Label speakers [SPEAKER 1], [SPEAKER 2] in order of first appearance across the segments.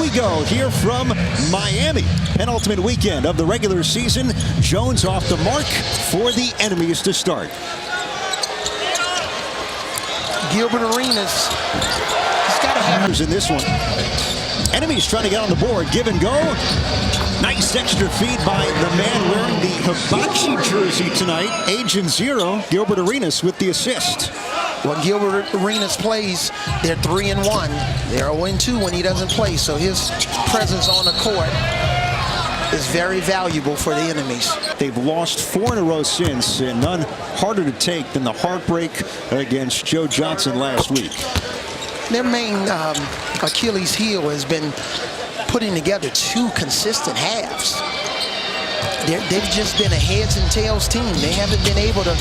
[SPEAKER 1] we go here from Miami. Penultimate weekend of the regular season. Jones off the mark for the enemies to start.
[SPEAKER 2] Gilbert Arenas, he's got to have
[SPEAKER 1] in this one. Enemies trying to get on the board. Give and go. Nice extra feed by the man wearing the Hibachi jersey tonight. Agent Zero, Gilbert Arenas with the assist.
[SPEAKER 2] When Gilbert Arenas plays, they're 3-1. They're 0-2 when he doesn't play. So his presence on the court is very valuable for the enemies.
[SPEAKER 1] They've lost 4 in a row since, and none harder to take than the heartbreak against Joe Johnson last week.
[SPEAKER 2] Their main Achilles heel has been putting together 2 consistent halves. They've just been a heads and tails team. They haven't been able to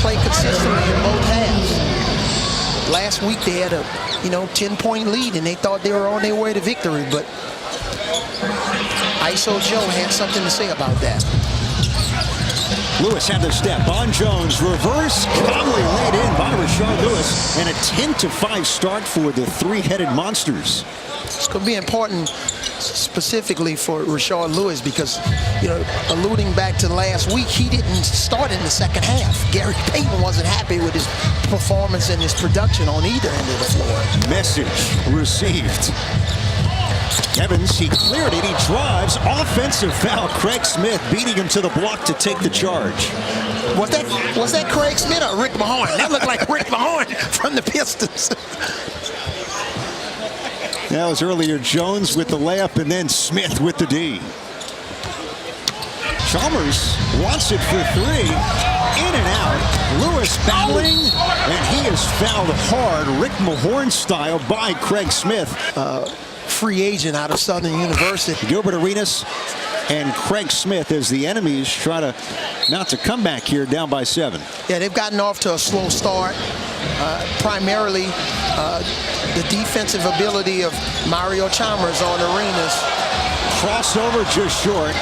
[SPEAKER 2] play consistently in both halves. Last week they had a 10-point lead and they thought they were on their way to victory, but ISO Joe had something to say about that.
[SPEAKER 1] Lewis had the step on Jones. Reverse, calmly laid in by Rashard Lewis, and a 10-5 start for the three-headed monsters.
[SPEAKER 2] It's going to be important specifically for Rashard Lewis because, alluding back to last week, he didn't start in the second half. Gary Payton wasn't happy with his performance and his production on either end of the floor.
[SPEAKER 1] Message received. Evans, he cleared it, he drives, offensive foul. Craig Smith beating him to the block to take the charge.
[SPEAKER 2] Was that Craig Smith or Rick Mahorn? That looked like Rick Mahorn from the Pistons.
[SPEAKER 1] That was earlier Jones with the layup and then Smith with the D. Chalmers wants it for 3. In and out. Lewis battling, and he is fouled hard, Rick Mahorn style, by Craig Smith.
[SPEAKER 2] Free agent out of Southern University.
[SPEAKER 1] Gilbert Arenas and Craig Smith as the enemies try to mount a comeback here, down by 7.
[SPEAKER 2] Yeah, they've gotten off to a slow start. Primarily the defensive ability of Mario Chalmers on Arenas.
[SPEAKER 1] Crossover just short.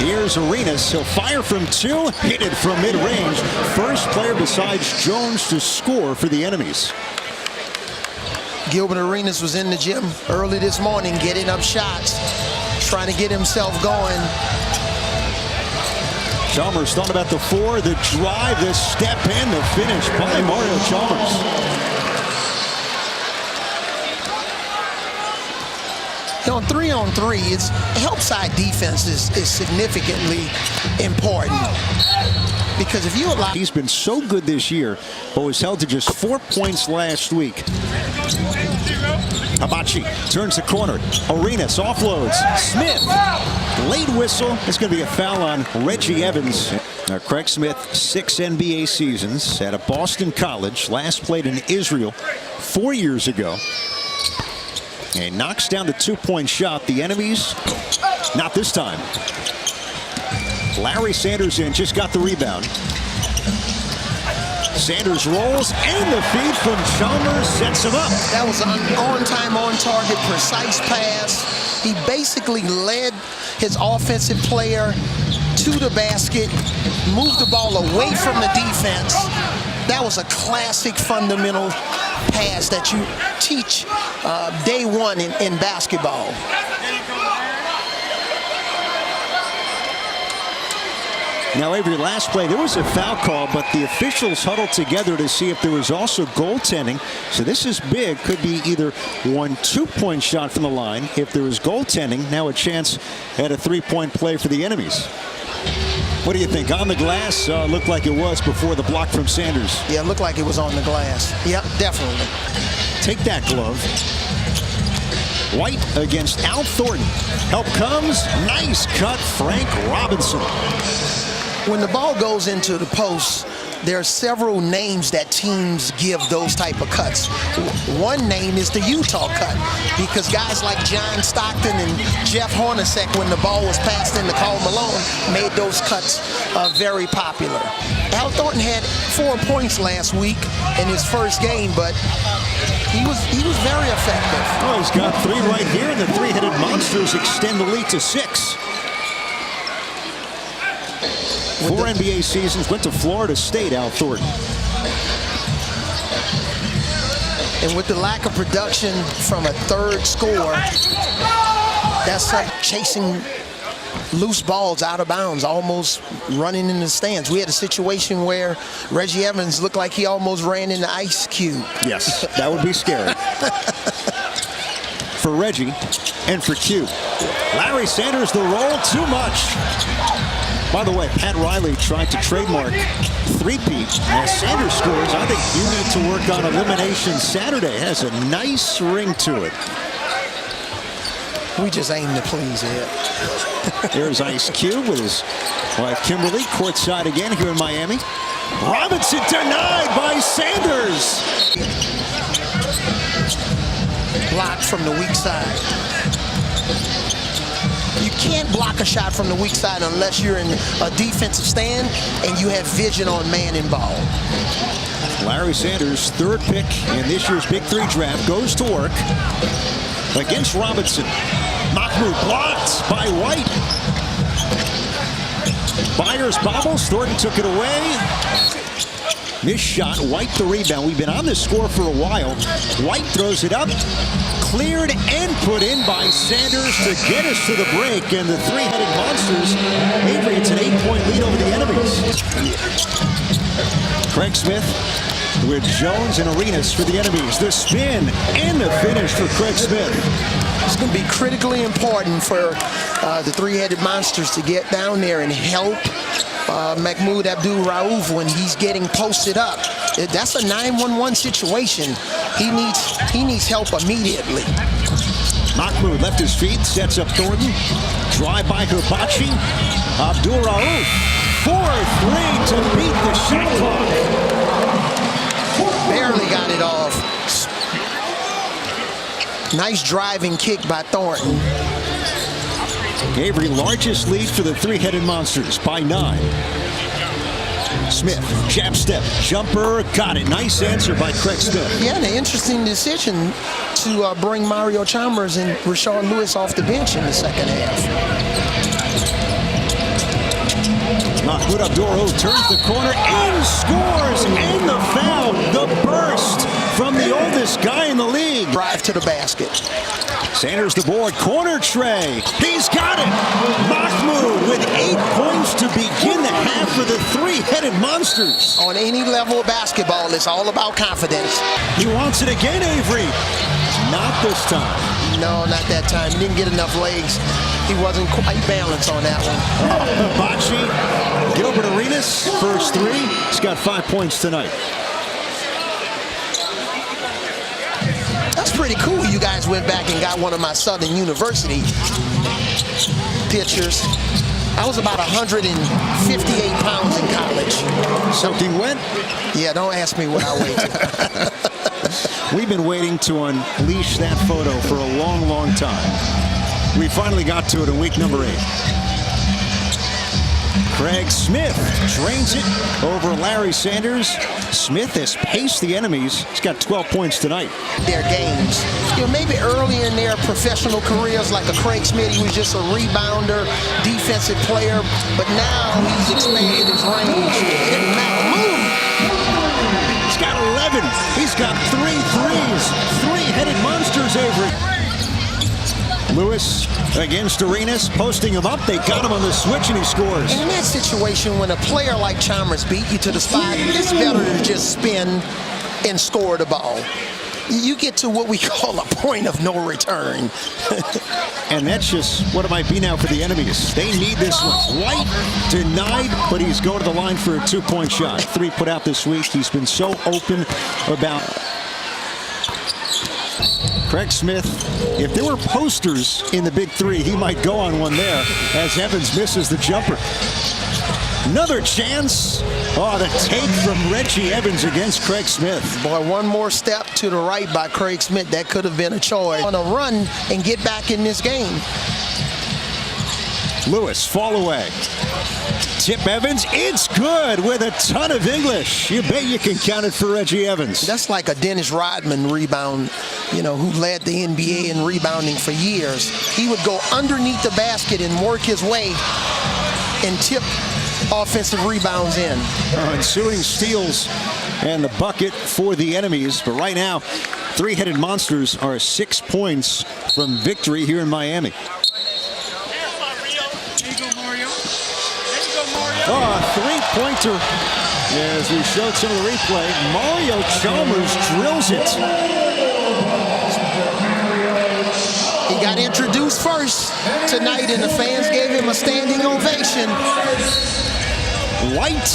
[SPEAKER 1] Here's Arenas. He'll fire from 2, hit it from mid-range. First player besides Jones to score for the enemies.
[SPEAKER 2] Gilbert Arenas was in the gym early this morning getting up shots, trying to get himself going.
[SPEAKER 1] Chalmers thought about the 4, the drive, the step, and the finish by Mario Chalmers.
[SPEAKER 2] On 3-on-3, it's help side defense is significantly important. Because if you allow...
[SPEAKER 1] He's been so good this year, but was held to just 4 points last week. Hibachi turns the corner. Arenas offloads. Smith. Late whistle. It's going to be a foul on Reggie Evans. Now, Craig Smith, 6 NBA seasons at a Boston college. Last played in Israel 4 years ago. And knocks down the 2-point shot. The enemies, not this time. Larry Sanders in, just got the rebound. Sanders rolls, and the feed from Chalmers sets him up.
[SPEAKER 2] That was an on-time, on-target, precise pass. He basically led his offensive player to the basket, moved the ball away from the defense. That was a classic fundamental pass that you teach day one in basketball.
[SPEAKER 1] Now, Avery, last play, there was a foul call, but the officials huddled together to see if there was also goaltending. So this is big. Could be either 1 2-point shot from the line. If there was goaltending, now a chance at a 3-point play for the enemies. What do you think? On the glass, looked like it was before the block from Sanders.
[SPEAKER 2] Yeah, it looked like it was on the glass. Yep, definitely.
[SPEAKER 1] Take that glove. White against Al Thornton. Help comes. Nice cut, Frank Robinson.
[SPEAKER 2] When the ball goes into the post, there are several names that teams give those type of cuts. One name is the Utah cut, because guys like John Stockton and Jeff Hornacek, when the ball was passed into Karl Malone, made those cuts very popular. Al Thornton had 4 points last week in his first game, but he was very effective.
[SPEAKER 1] Oh, he's got 3 right here, and the three-headed monsters extend the lead to 6. 4 NBA seasons, went to Florida State, Al Thornton.
[SPEAKER 2] And with the lack of production from a third score, that's like chasing loose balls out of bounds, almost running in the stands. We had a situation where Reggie Evans looked like he almost ran into Ice Cube.
[SPEAKER 1] Yes, that would be scary. For Reggie and for Q. Larry Sanders, the roll, too much. By the way, Pat Riley tried to trademark three-peat. As Sanders scores, I think you need to work on Elimination Saturday. It has a nice ring to it.
[SPEAKER 2] We just aim to please it.
[SPEAKER 1] There's Ice Cube with his wife Kimberly, courtside again here in Miami. Robinson denied by Sanders.
[SPEAKER 2] Blocked from the weak side. You can't block a shot from the weak side unless you're in a defensive stand and you have vision on man and ball.
[SPEAKER 1] Larry Sanders, third pick in this year's Big Three draft, goes to work against Robinson. Mahmoud blocked by White. Byers bobbles. Thornton took it away. Missed shot. White the rebound. We've been on this score for a while. White throws it up. Cleared and put in by Sanders to get us to the break. And the three-headed monsters, Avery, it's an 8-point lead over the enemies. Craig Smith with Jones and Arenas for the enemies. The spin and the finish for Craig Smith.
[SPEAKER 2] It's going to be critically important for the three-headed monsters to get down there and help Mahmoud Abdul-Rauf when he's getting posted up. That's a 9-1-1 situation. He needs help immediately.
[SPEAKER 1] Mahmoud left his feet, sets up Thornton. Drive by Hibachi. Abdul-Rauf, 4-3 to beat the shot clock.
[SPEAKER 2] Barely got it off. Nice driving kick by Thornton.
[SPEAKER 1] Avery, largest lead for the three-headed monsters by 9. Smith, jab step, jumper, got it. Nice answer by Craig Smith.
[SPEAKER 2] Yeah, an interesting decision to bring Mario Chalmers and Rashard Lewis off the bench in the second half.
[SPEAKER 1] Mahmoud Abdul-Rauf turns the corner and scores, and the foul, the burst from the oldest guy in the league.
[SPEAKER 2] Drive to the basket.
[SPEAKER 1] Sanders the board, corner tray. He's got it. Mahmoud with 8 points to begin the half for the three-headed monsters.
[SPEAKER 2] On any level of basketball, it's all about confidence.
[SPEAKER 1] He wants it again, Avery. Not this time.
[SPEAKER 2] No, not that time. He didn't get enough legs. He wasn't quite balanced on that one.
[SPEAKER 1] Hibachi, Gilbert Arenas, first three. He's got 5 points tonight.
[SPEAKER 2] That's pretty cool. You guys went back and got one of my Southern University pictures. I was about 158 pounds in college.
[SPEAKER 1] Soaking wet?
[SPEAKER 2] Yeah, don't ask me what I weighed.
[SPEAKER 1] We've been waiting to unleash that photo for a long, long time. We finally got to it in week number 8. Craig Smith drains it over Larry Sanders. Smith has paced the enemies. He's got 12 points tonight.
[SPEAKER 2] Their games. You know, maybe early in their professional careers, like a Craig Smith, he was just a rebounder, defensive player. But now he's expanded his range. And Mahmoud,
[SPEAKER 1] he's got 11. He's got 3 threes. Three-headed monsters, Avery. Lewis against Arenas, posting him up. They got him on the switch, and he scores.
[SPEAKER 2] in that situation, when a player like Chalmers beat you to the spot, it's better to just spin and score the ball. You get to what we call a point of no return.
[SPEAKER 1] And that's just what it might be now for the enemies. They need this one. White denied, but he's going to the line for a 2-point shot. 3 put out this week. He's been so open about Craig Smith. If there were posters in the Big Three, he might go on one there as Evans misses the jumper. Another chance. Oh, the take from Reggie Evans against Craig Smith.
[SPEAKER 2] Boy, one more step to the right by Craig Smith. That could have been a choice. On a run and get back in this game.
[SPEAKER 1] Lewis, fall away. Tip Evans, it's good with a ton of English. You bet you can count it for Reggie Evans.
[SPEAKER 2] That's like a Dennis Rodman rebound, you know, who led the NBA in rebounding for years. He would go underneath the basket and work his way and tip offensive rebounds in.
[SPEAKER 1] Ensuing steals and the bucket for the enemies. But right now, Three-headed monsters are 6 points from victory here in Miami. Oh, a three-pointer. As we showed some of the replay, Mario Chalmers drills it.
[SPEAKER 2] He got introduced first tonight, and the fans gave him a standing ovation.
[SPEAKER 1] White.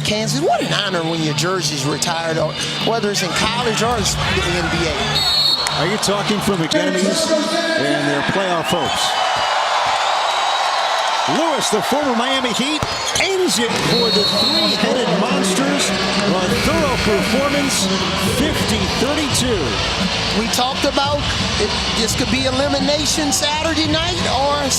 [SPEAKER 2] Kansas, what an honor when your jersey's retired, or whether it's in college or the NBA.
[SPEAKER 1] Are you talking from enemies and their playoff hopes? Lewis, the former Miami Heat, ends it for the three-headed monsters. A thorough performance, 50-32.
[SPEAKER 2] We talked about this could be elimination Saturday night or